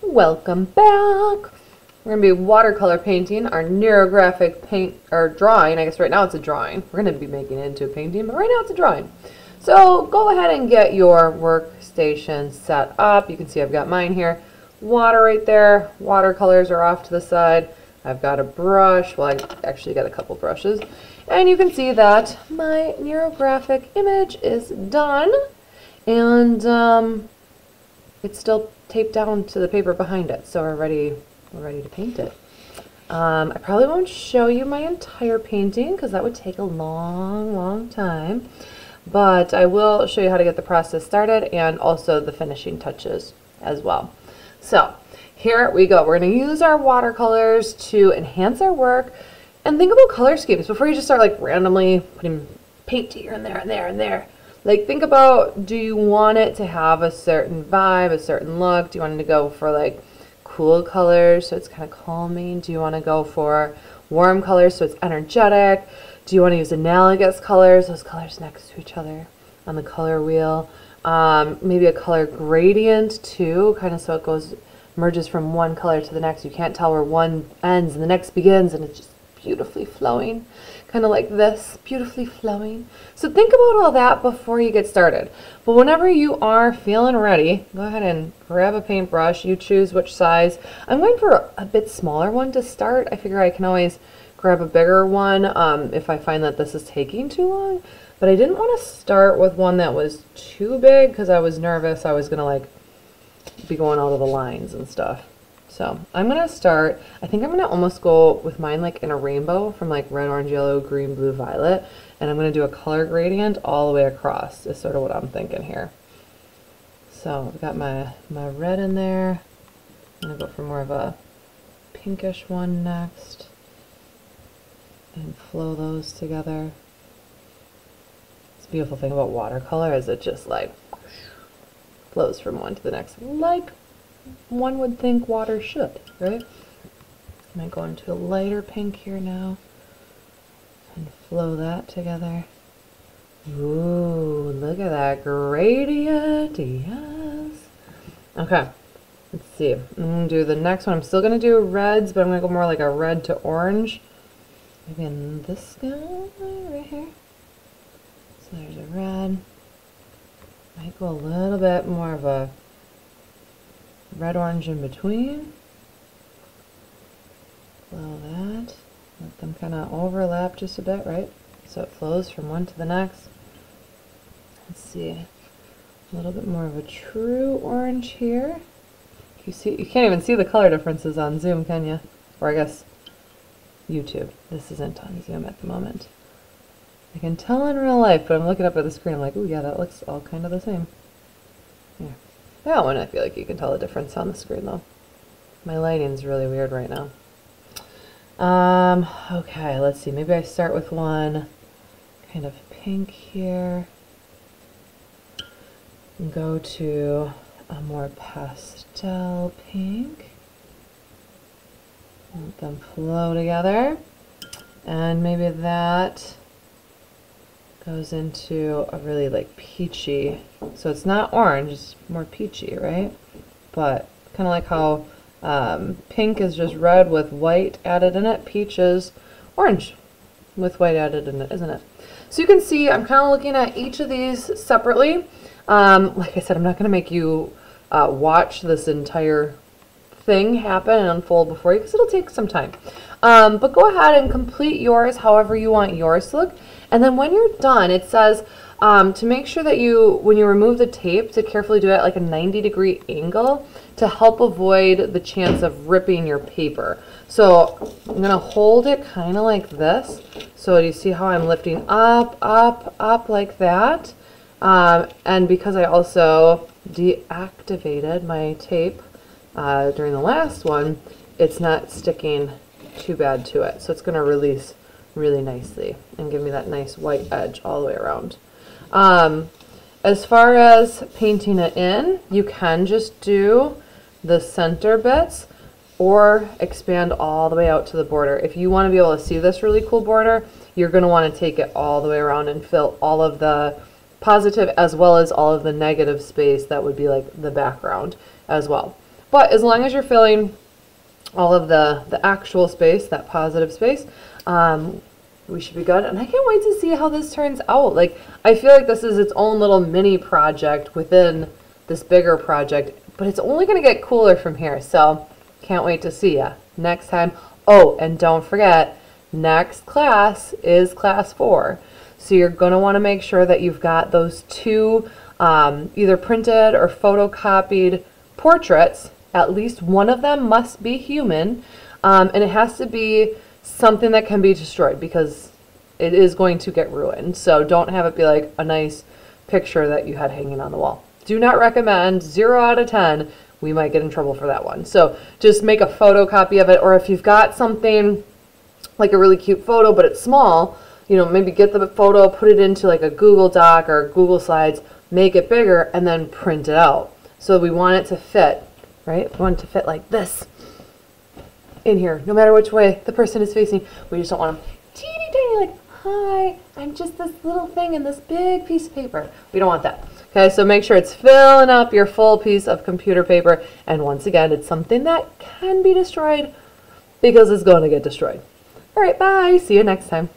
Welcome back. We're going to be watercolor painting our neurographic paint, or drawing. I guess right now it's a drawing. We're going to be making it into a painting, but right now it's a drawing. So go ahead and get your workstation set up. You can see I've got mine here. Water right there. Watercolors are off to the side. I've got a brush. Well, I actually got a couple brushes. And you can see that my neurographic image is done. And it's still taped down to the paper behind it, so we're ready to paint it. I probably won't show you my entire painting because that would take a long time, but I will show you how to get the process started and also the finishing touches as well. So here we go. We're going to use our watercolors to enhance our work, and think about color schemes before you just start like randomly putting paint here and there and there and there. Like, think about, do you want it to have a certain vibe, a certain look? Do you want it to go for like cool colors so it's kind of calming? Do you want to go for warm colors so it's energetic? Do you want to use analogous colors, those colors next to each other on the color wheel? Maybe a color gradient too, kind of so it merges from one color to the next. You can't tell where one ends and the next begins, and it's just beautifully flowing, kind of like this, beautifully flowing. So think about all that before you get started. But whenever you are feeling ready, go ahead and grab a paintbrush. You choose which size. I'm going for a bit smaller one to start. I figure I can always grab a bigger one if I find that this is taking too long. But I didn't want to start with one that was too big because I was nervous I was gonna like be going out of the lines and stuff. So I'm going to start, I think I'm going to almost go with mine like in a rainbow from like red, orange, yellow, green, blue, violet. And I'm going to do a color gradient all the way across is sort of what I'm thinking here. So I've got my red in there. I'm going to go for more of a pinkish one next. And flow those together. This beautiful thing about watercolor is it just like flows from one to the next, like one would think water should, right? I might go into a lighter pink here now and flow that together. Ooh, look at that gradient, yes. Okay, let's see. I'm going to do the next one. I'm still going to do reds, but I'm going to go more like a red to orange. Maybe in this guy right here. So there's a red. Might go a little bit more of a red orange in between. Flow that. Let them kind of overlap just a bit, right? So it flows from one to the next. Let's see. A little bit more of a true orange here. You can't even see the color differences on Zoom, can you? Or I guess YouTube. This isn't on Zoom at the moment. I can tell in real life, but I'm looking up at the screen. I'm like, ooh, yeah, that looks all kind of the same. Here. That one, I feel like you can tell the difference on the screen, though. My lighting's really weird right now. Okay, let's see. Maybe I start with one kind of pink here. And go to a more pastel pink. Let them flow together. And maybe that goes into a really like peachy, so it's not orange, it's more peachy, right? But kind of like how pink is just red with white added in it, peach is orange with white added in it, isn't it? So you can see I'm kind of looking at each of these separately. Like I said, I'm not going to make you watch this entire thing happen and unfold before you because it'll take some time. But go ahead and complete yours however you want yours to look. And then when you're done, it says to make sure that when you remove the tape, to carefully do it at like a 90-degree angle to help avoid the chance of ripping your paper. So I'm going to hold it kind of like this. So you see how I'm lifting up, up, up like that. And because I also deactivated my tape during the last one, it's not sticking too bad to it. So it's going to release really nicely and give me that nice white edge all the way around. As far as painting it in, you can just do the center bits or expand all the way out to the border. If you want to be able to see this really cool border, you're going to want to take it all the way around and fill all of the positive as well as all of the negative space that would be like the background as well. But as long as you're filling all of the actual space, that positive space, we should be good. And I can't wait to see how this turns out. Like, I feel like this is its own little mini project within this bigger project, but it's only going to get cooler from here. So can't wait to see ya next time. Oh, and don't forget, next class is class 4. So you're going to want to make sure that you've got those 2 either printed or photocopied portraits. At least one of them must be human, and it has to be something that can be destroyed because it is going to get ruined. So don't have it be like a nice picture that you had hanging on the wall. Do not recommend. 0 out of 10. We might get in trouble for that one. So just make a photocopy of it, or if you've got something like a really cute photo but it's small, you know, maybe get the photo, put it into like a Google Doc or Google Slides, make it bigger, and then print it out. So we want it to fit, right? We want it to fit like this in here, no matter which way the person is facing. We just don't want them teeny tiny, like, hi, I'm just this little thing in this big piece of paper. We don't want that. Okay, so make sure it's filling up your full piece of computer paper. And once again, it's something that can be destroyed because it's going to get destroyed. All right, bye. See you next time.